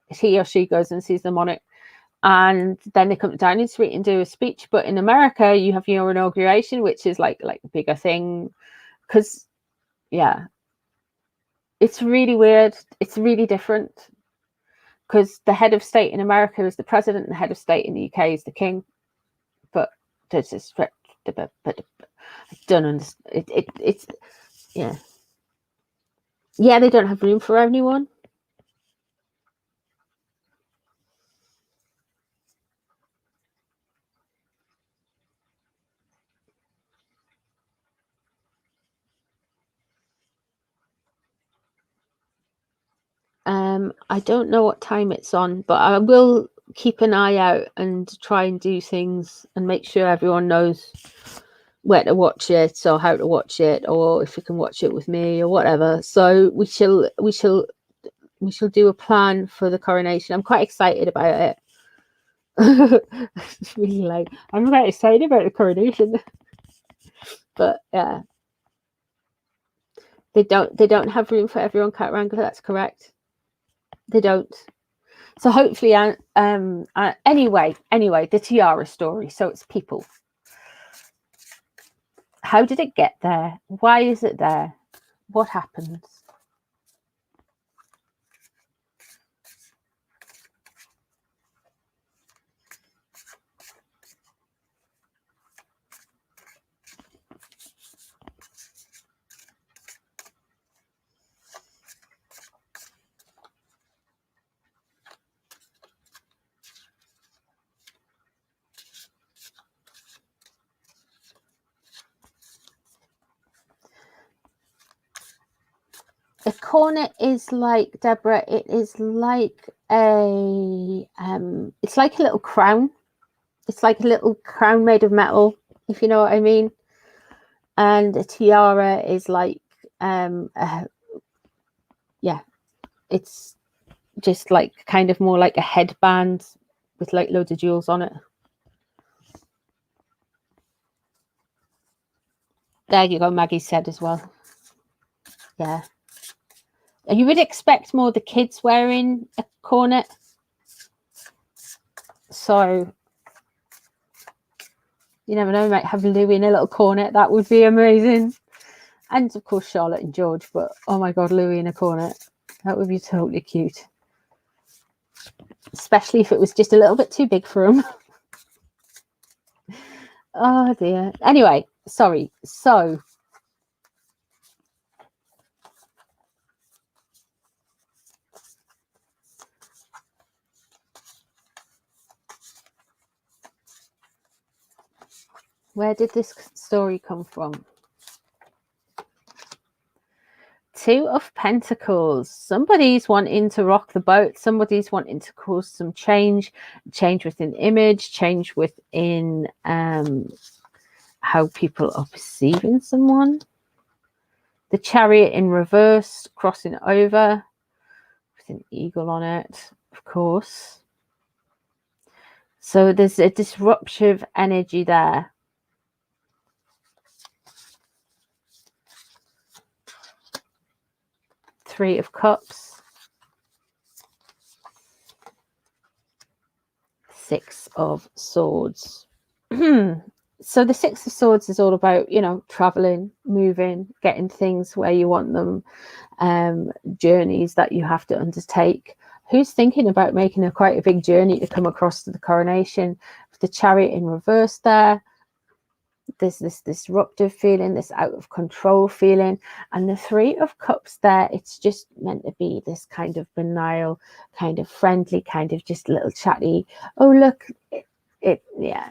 He or she goes and sees the monarch, and then they come to Downing Street and do a speech. But in America, you have your inauguration, which is like a bigger thing, because it's really weird. It's really different, because the head of state in America is the president, and the head of state in the UK is the king. But there's this, but I don't understand. It's they don't have room for anyone. I don't know what time it's on, but I will keep an eye out and try and do things and make sure everyone knows where to watch it or how to watch it, or if you can watch it with me or whatever. So we shall do a plan for the coronation. I'm quite excited about it. It's really like, I'm quite excited about the coronation. But yeah, they don't have room for everyone, Cat Wrangler. That's correct. They don't. So hopefully, anyway, the tiara story. So it's people. How did it get there? Why is it there? What happens? A cornet is like, Deborah, it is like it's like a little crown. It's like a little crown made of metal, if you know what I mean. And a tiara is like, it's just like kind of more like a headband with like loads of jewels on it. There you go, Maggie said as well. Yeah. You would expect more the kids wearing a cornet. So you never know, we might have Louis in a little cornet. That would be amazing. And of course Charlotte and George, but oh my god, Louis in a cornet. That would be totally cute. Especially if it was just a little bit too big for him. Oh dear. Anyway, sorry. So where did this story come from? Two of Pentacles. Somebody's wanting to rock the boat. Somebody's wanting to cause some change within image, change within how people are perceiving someone. The Chariot in reverse, crossing over with an eagle on it, of course. So there's a disruptive energy there. Three of Cups. Six of Swords. So the Six of Swords is all about, you know, traveling, moving, getting things where you want them, journeys that you have to undertake. Who's thinking about making quite a big journey to come across to the Coronation? The Chariot in reverse there. There's this disruptive feeling, this out of control feeling, and the Three of Cups there, it's just meant to be this kind of banal, kind of friendly, kind of just little chatty. Oh look, yeah,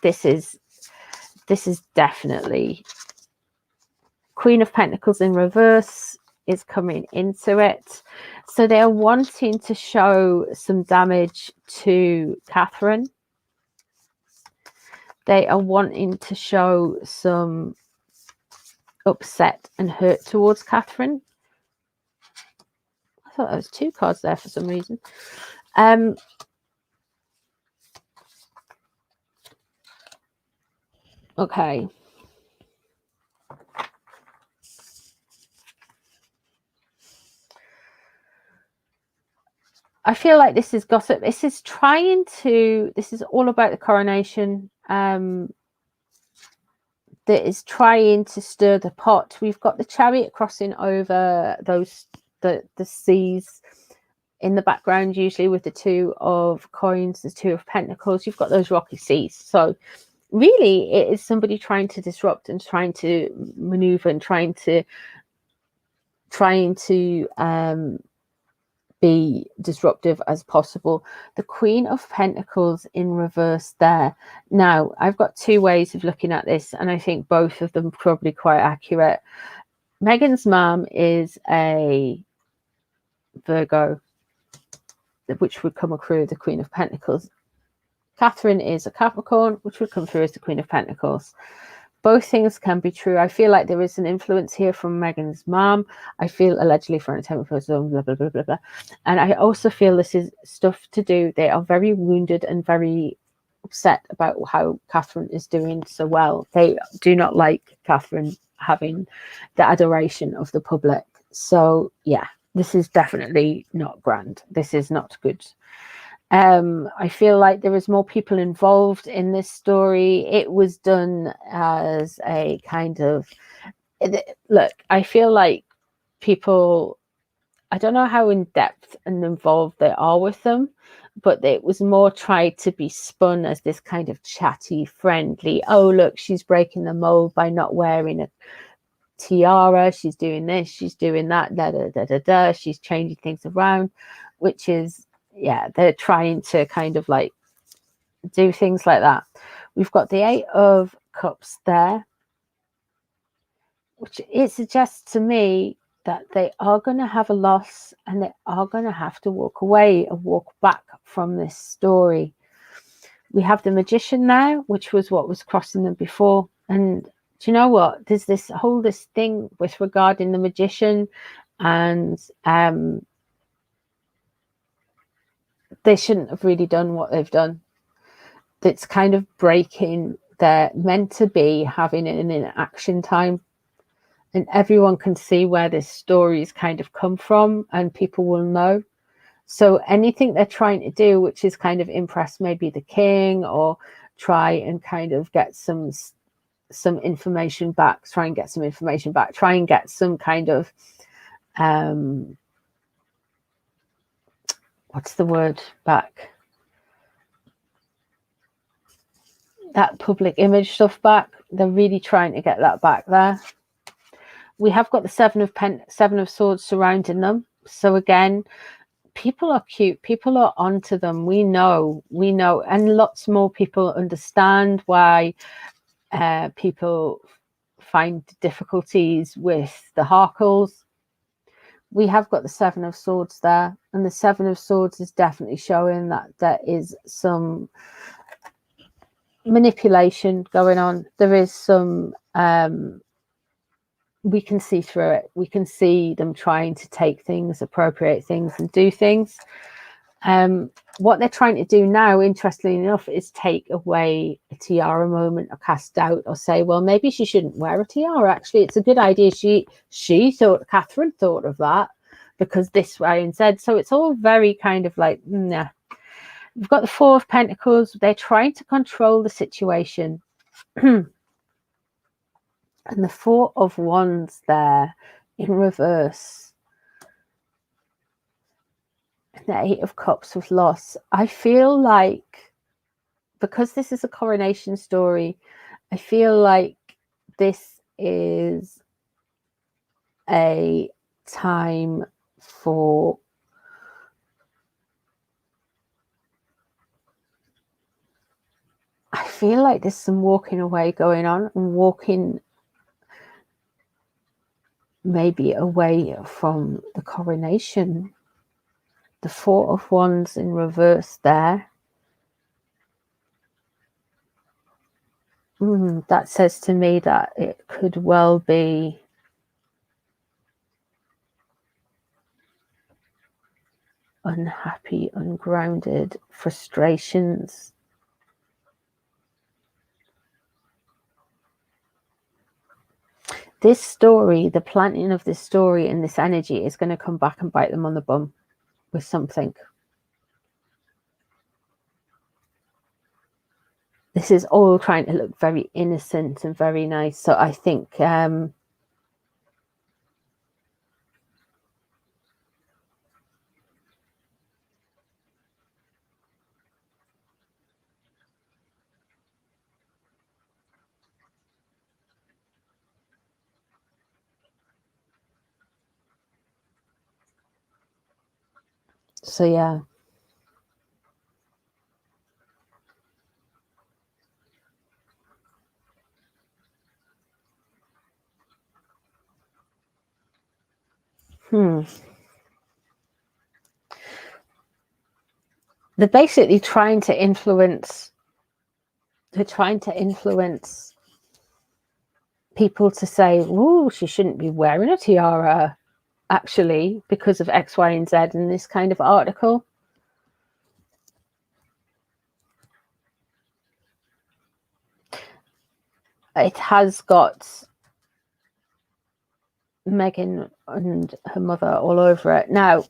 this is definitely Queen of Pentacles in reverse is coming into it. So they are wanting to show some damage to Catherine. They are wanting to show some upset and hurt towards Catherine. I thought there was two cards there for some reason. Okay. I feel like this is gossip. This is all about the Coronation. That is trying to stir the pot. We've got the Chariot crossing over the seas in the background, usually with the Two of Coins, the Two of Pentacles. You've got those rocky seas. So really it is somebody trying to disrupt and trying to maneuver and trying to be disruptive as possible. The Queen of Pentacles in reverse there. Now, I've got two ways of looking at this, and I think both of them probably quite accurate. Meghan's mum is a Virgo, which would come through the Queen of Pentacles. Catherine is a Capricorn, which would come through as the Queen of Pentacles. Both things can be true. I feel like there is an influence here from Meghan's mom. I feel allegedly for an attempt for blah, blah, blah, blah, blah. And I also feel this is stuff to do. They are very wounded and very upset about how Catherine is doing so well. They do not like Catherine having the adoration of the public. So, yeah, this is definitely not grand. This is not good. I feel like there is more people involved in this story. It was done as a kind of look. I feel like people, I don't know how in depth and involved they are with them, but it was more tried to be spun as this kind of chatty, friendly. Oh, look, she's breaking the mold by not wearing a tiara. She's doing this. She's doing that. Da da da da da. She's changing things around, which is. Yeah, they're trying to kind of like do things like that. We've got the Eight of Cups there, which it suggests to me that they are going to have a loss and they are going to have to walk away and walk back from this story. We have the Magician now, which was what was crossing them before. And do you know what? There's this thing with regarding the Magician, and they shouldn't have really done what they've done. That's kind of breaking. They're meant to be having an inaction time, and everyone can see where this story's kind of come from, and people will know. So anything they're trying to do, which is kind of impress maybe the king, or try and kind of get some information back, try and get some kind of what's the word back? That public image stuff back. They're really trying to get that back there. We have got the Seven of Swords surrounding them. So again, people are cute. People are onto them. We know, and lots more people understand why people find difficulties with the Markles. We have got the Seven of Swords there, and the Seven of Swords is definitely showing that there is some manipulation going on. There is some we can see through it. We can see them trying to take things, appropriate things, and do things. What they're trying to do now, interestingly enough, is take away a tiara moment, or cast doubt, or say, well, maybe she shouldn't wear a tiara. Actually, it's a good idea. She thought, Catherine thought of that because this way and said. So it's all very kind of like, nah. We've got the Four of Pentacles. They're trying to control the situation. And the Four of Wands there in reverse. And the Eight of Cups with loss. I feel like, because this is a coronation story, I feel like this is a time for I feel like there's some walking away going on, and walking maybe away from the coronation. The Four of Wands in reverse there. That says to me that it could well be unhappy, ungrounded frustrations. This story, the planting of this story and this energy is going to come back and bite them on the bum with something. This is all trying to look very innocent and very nice. So I think so yeah. They're basically trying to influence. They're trying to influence people to say, "Oh, she shouldn't be wearing a tiara," actually, because of X, Y, and Z in this kind of article. It has got Meghan and her mother all over it. Now,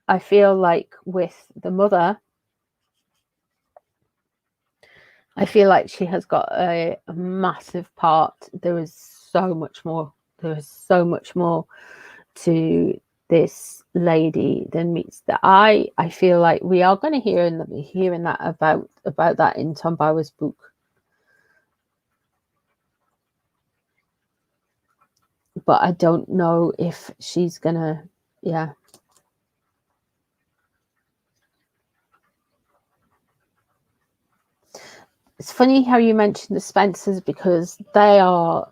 I feel like with the mother, I feel like she has got a massive part. There is so much more. There is so much more to this lady than meets the eye. I feel like we are going to hearing that about that in Tom Bauer's book. But I don't know if she's gonna, yeah. It's funny how you mentioned the Spencers, because they are,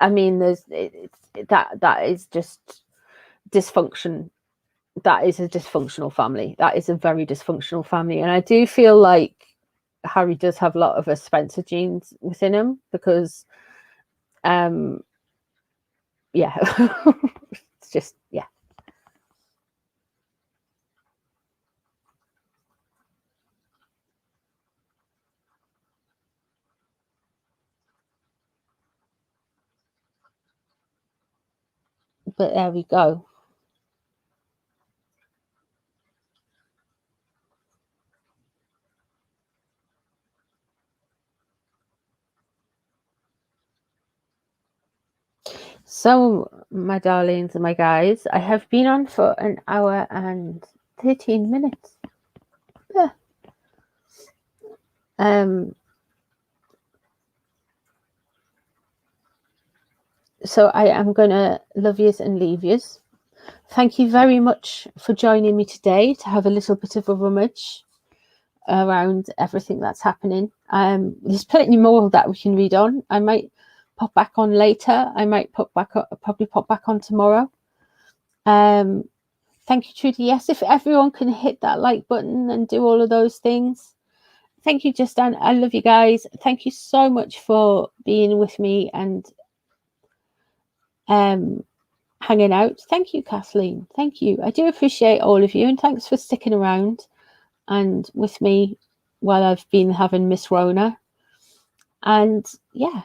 I mean, that is just dysfunction. That is a dysfunctional family. That is a very dysfunctional family. And I do feel like Harry does have a lot of a Spencer genes within him, because yeah. It's just, yeah. But there we go. So, my darlings and my guys, I have been on for an hour and 13 minutes. Yeah. So I am gonna love yous and leave yous. Thank you very much for joining me today to have a little bit of a rummage around everything that's happening. There's plenty more that we can read on. I might pop back on later. I might probably pop back on tomorrow. Thank you, Trudy. Yes, if everyone can hit that like button and do all of those things. Thank you, Justin. I love you guys. Thank you so much for being with me and hanging out. Thank you, Kathleen. Thank you. I do appreciate all of you, and thanks for sticking around and with me while I've been having Miss Rona. And yeah,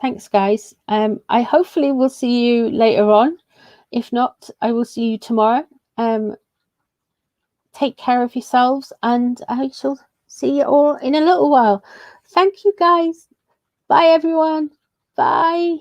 thanks, guys. I hopefully will see you later on. If not, I will see you tomorrow. take care of yourselves, and I shall see you all in a little while. Thank you, guys. Bye, everyone. Bye.